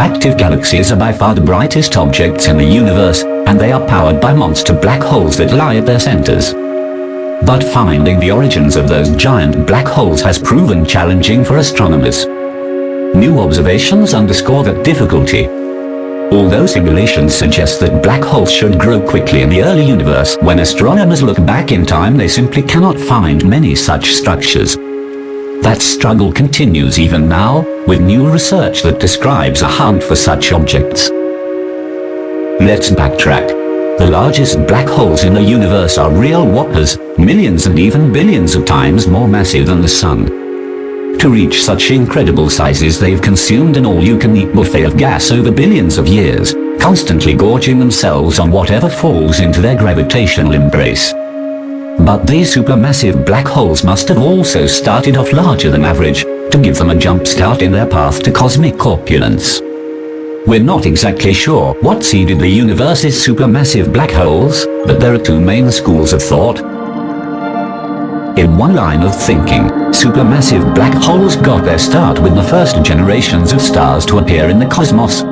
Active galaxies are by far the brightest objects in the universe, and they are powered by monster black holes that lie at their centers. But finding the origins of those giant black holes has proven challenging for astronomers. New observations underscore that difficulty. Although simulations suggest that black holes should grow quickly in the early universe, when astronomers look back in time they simply cannot find many such structures. That struggle continues even now, with new research that describes a hunt for such objects. Let's backtrack. The largest black holes in the universe are real whoppers, millions and even billions of times more massive than the Sun. To reach such incredible sizes they've consumed an all-you-can-eat buffet of gas over billions of years, constantly gorging themselves on whatever falls into their gravitational embrace. But these supermassive black holes must have also started off larger than average, to give them a jumpstart in their path to cosmic corpulence. We're not exactly sure what seeded the universe's supermassive black holes, but there are two main schools of thought. In one line of thinking, supermassive black holes got their start with the first generations of stars to appear in the cosmos.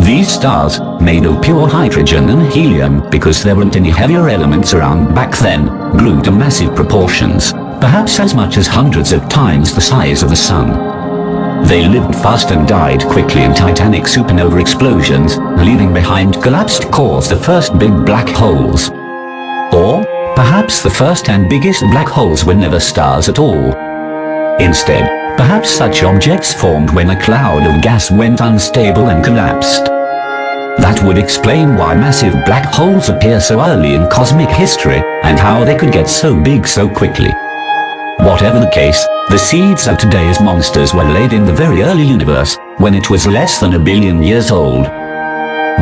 These stars, made of pure hydrogen and helium because there weren't any heavier elements around back then, grew to massive proportions, perhaps as much as hundreds of times the size of the Sun. They lived fast and died quickly in titanic supernova explosions, leaving behind collapsed cores the first big black holes. Or, perhaps the first and biggest black holes were never stars at all. Instead, perhaps such objects formed when a cloud of gas went unstable and collapsed. That would explain why massive black holes appear so early in cosmic history, and how they could get so big so quickly. Whatever the case, the seeds of today's monsters were laid in the very early universe, when it was less than 1 billion years old.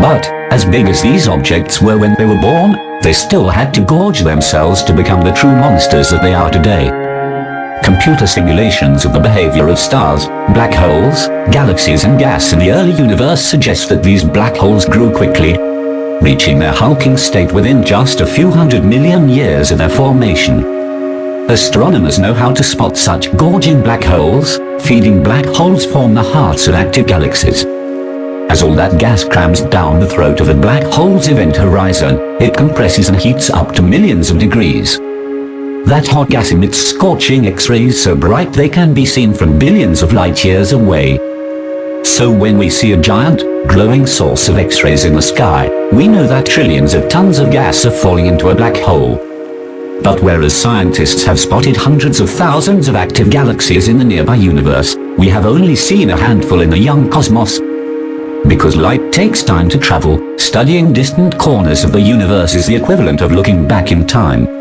But, as big as these objects were when they were born, they still had to gorge themselves to become the true monsters that they are today. Computer simulations of the behavior of stars, black holes, galaxies and gas in the early universe suggest that these black holes grew quickly, reaching their hulking state within just a few 100 million years of their formation. Astronomers know how to spot such gorging black holes. Feeding black holes form the hearts of active galaxies. As all that gas crams down the throat of a black hole's event horizon, it compresses and heats up to millions of degrees. That hot gas emits scorching X-rays so bright they can be seen from billions of light years away. So when we see a giant, glowing source of X-rays in the sky, we know that trillions of tons of gas are falling into a black hole. But whereas scientists have spotted hundreds of thousands of active galaxies in the nearby universe, we have only seen a handful in the young cosmos. Because light takes time to travel, studying distant corners of the universe is the equivalent of looking back in time.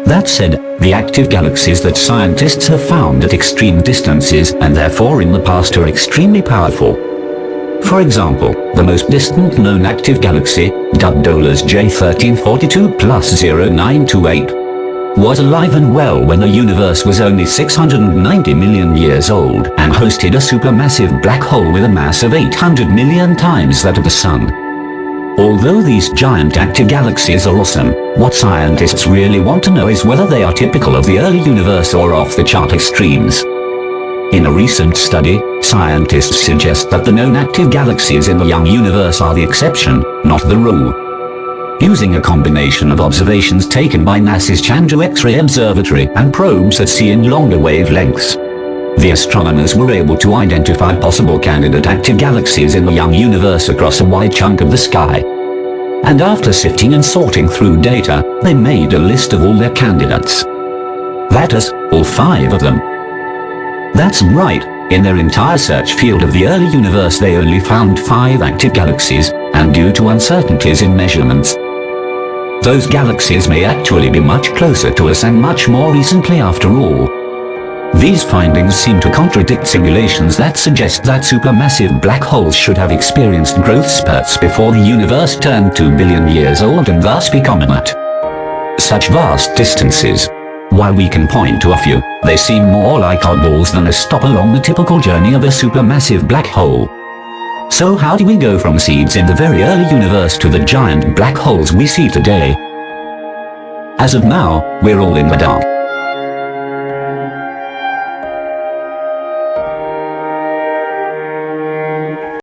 That said, the active galaxies that scientists have found at extreme distances and therefore in the past are extremely powerful. For example, the most distant known active galaxy, dubbed Dollars J1342 plus 0928, was alive and well when the universe was only 690 million years old and hosted a supermassive black hole with a mass of 800 million times that of the Sun. Although these giant active galaxies are awesome, what scientists really want to know is whether they are typical of the early universe or off-the-chart extremes. In a recent study, scientists suggest that the known active galaxies in the young universe are the exception, not the rule. Using a combination of observations taken by NASA's Chandra X-ray Observatory and probes that see in longer wavelengths, the astronomers were able to identify possible candidate active galaxies in the young universe across a wide chunk of the sky. And after sifting and sorting through data, they made a list of all their candidates. That is, all 5 of them. That's right, in their entire search field of the early universe they only found 5 active galaxies, and due to uncertainties in measurements, those galaxies may actually be much closer to us and much more recently after all. These findings seem to contradict simulations that suggest that supermassive black holes should have experienced growth spurts before the universe turned 2 billion years old and thus become at such vast distances. While we can point to a few, they seem more like oddballs than a stop along the typical journey of a supermassive black hole. So how do we go from seeds in the very early universe to the giant black holes we see today? As of now, we're all in the dark.